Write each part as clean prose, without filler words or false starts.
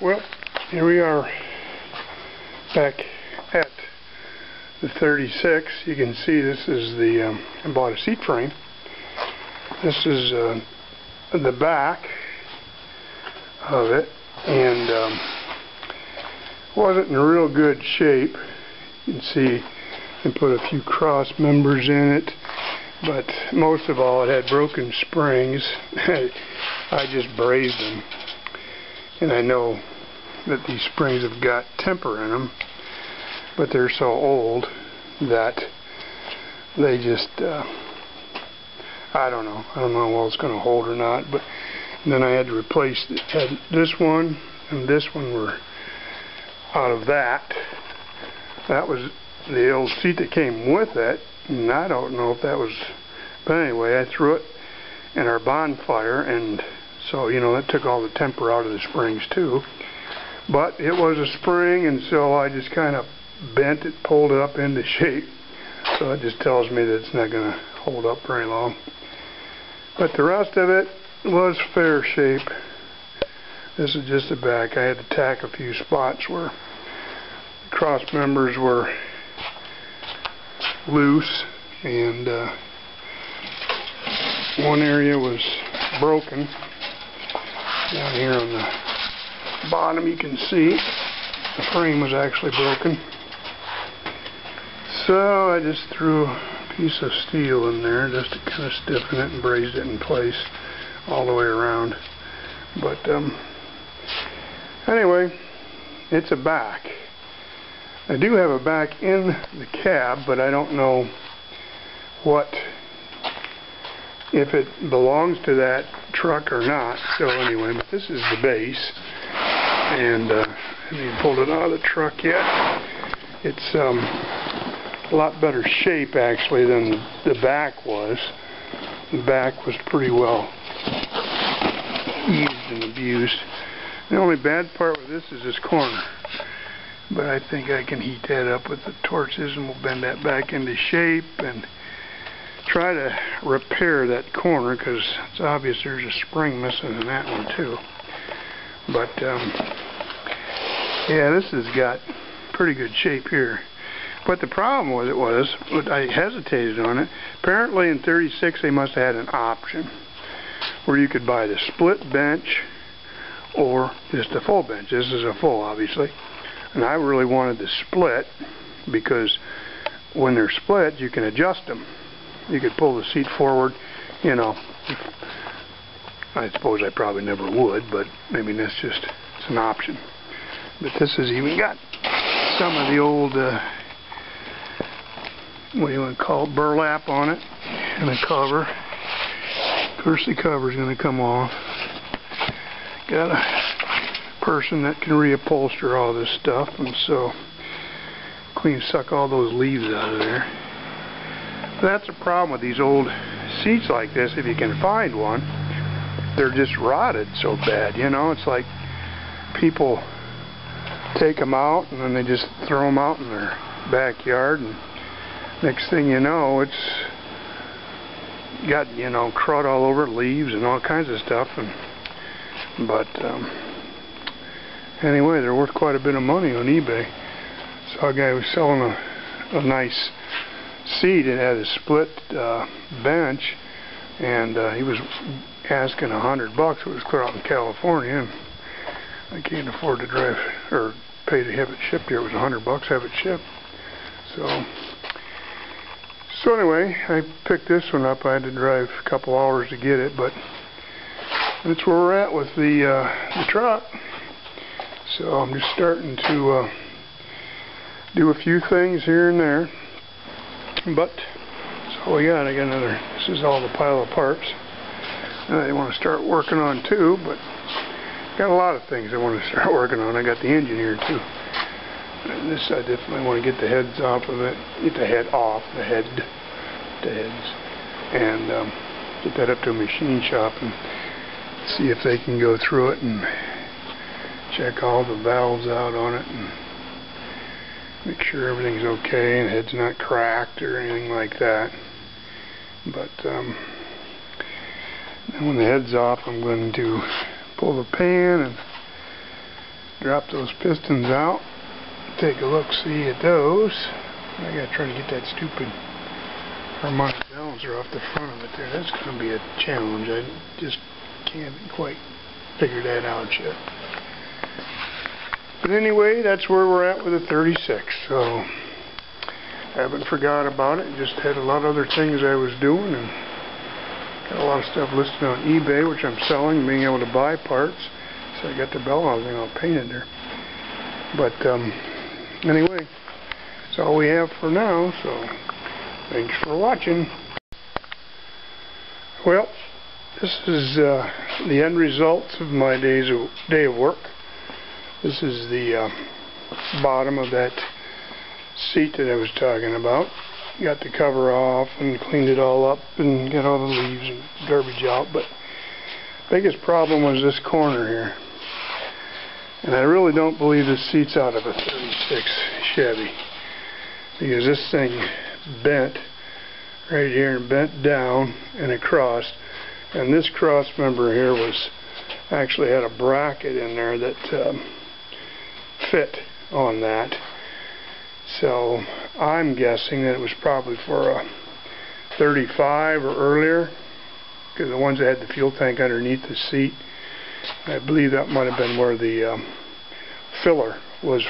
Well, here we are back at the 36. You can see this is the, I bought a seat frame. This is the back of it, and wasn't in real good shape. You can see I put a few cross members in it, but most of all it had broken springs. I just brazed them, and I know that these springs have got temper in them, but they're so old that they just I don't know how well it's going to hold or not. But then I had to replace this one and this one were out of that. That was the old seat that came with it, and I don't know if that was, but anyway, I threw it in our bonfire, and so, you know, that took all the temper out of the springs too. But it was a spring, and so I just kind of bent it, pulled it up into shape. So it just tells me that it's not going to hold up very long. But the rest of it was fair shape. This is just the back. I had to tack a few spots where the cross members were loose, and one area was broken. Down here on the bottom you can see the frame was actually broken. So I just threw a piece of steel in there just to kind of stiffen it and brazed it in place all the way around. But anyway, it's a back. I do have a back in the cab, but I don't know if it belongs to that truck or not. So anyway, but this is the base, and I haven't even pulled it out of the truck yet. It's a lot better shape actually than the back was. The back was pretty well used and abused. The only bad part with this is this corner, but I think I can heat that up with the torches, and we'll bend that back into shape and try to repair that corner, because it's obvious there's a spring missing in that one too. But yeah, this has got pretty good shape here. But the problem with it was, I hesitated on it. Apparently in 36 they must have had an option where you could buy the split bench or just a full bench. This is a full, obviously, and I really wanted the split, because when they're split you can adjust them. You could pull the seat forward, you know. I suppose I probably never would, but I mean, it's an option. But this has even got some of the old what do you want to call it, burlap on it, and a cover. Of course the cover's going to come off. Got a person that can reupholster all this stuff, and so suck all those leaves out of there. That's a problem with these old seats like this. If you can find one, they're just rotted so bad, you know. It's like people take them out and then they just throw them out in their backyard, and next thing you know, it's got, you know, crud all over it, leaves and all kinds of stuff. But anyway, they're worth quite a bit of money on eBay. Saw a guy was selling a nice seat. It had a split bench, and he was asking $100. It was clear out in California, and I can't afford to drive or pay to have it shipped here. It was $100 to have it shipped. So anyway, I picked this one up. I had to drive a couple hours to get it, but that's where we're at with the truck. So I'm just starting to do a few things here and there. But that's all we got. I got another. This is all the pile of parts I want to start working on too. But got a lot of things I want to start working on. I got the engine here too. And this I definitely want to get the heads off of it. Get the head off, the heads, and get that up to a machine shop and see if they can go through it and check all the valves out on it and make sure everything's okay and the head's not cracked or anything like that. But then when the head's off, I'm going to pull the pan and drop those pistons out, take a look-see at those. I gotta try to get that stupid harmonic balancer off the front of it there. That's gonna be a challenge. I just can't quite figure that out yet. But anyway, that's where we're at with the 36. So I haven't forgot about it. Just had a lot of other things I was doing, and got a lot of stuff listed on eBay, which I'm selling, being able to buy parts. So I got the bell housing all painted there. But anyway, that's all we have for now. So thanks for watching. Well, this is the end results of my day of work. This is the bottom of that seat that I was talking about. Got the cover off and cleaned it all up and got all the leaves and garbage out. But biggest problem was this corner here. And I really don't believe this seat's out of a 36 Chevy, because this thing bent right here and bent down and across. And this cross member here was actually had a bracket in there that fit on that. So I'm guessing that it was probably for a 35 or earlier, because the ones that had the fuel tank underneath the seat, I believe that might have been where the filler was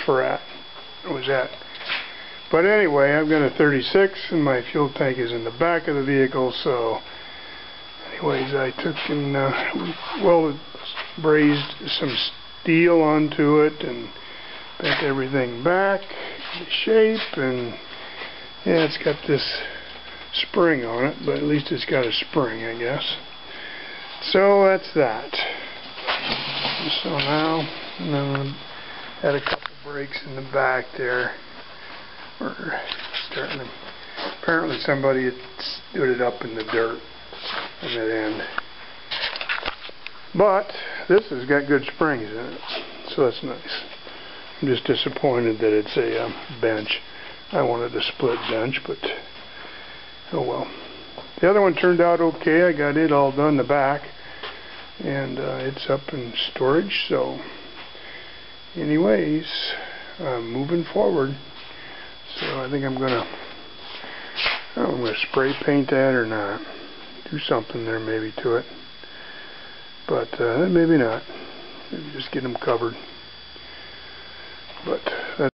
at. But anyway, I've got a 36 and my fuel tank is in the back of the vehicle. So anyways, I took and welded, brazed some steel onto it and bent everything back into shape. And yeah, it's got this spring on it, but at least it's got a spring, I guess. So that's that. So now had a couple breaks in the back there. We're starting to, apparently somebody had stood it up in the dirt on that end. But this has got good springs in it, so that's nice. I'm just disappointed that it's a bench. I wanted a split bench, but oh well. The other one turned out okay. I got it all done, the back, and it's up in storage. So anyways, I'm moving forward. So I think I'm gonna spray paint that or not. Do something there maybe to it. But maybe not. Maybe just get them covered. But that's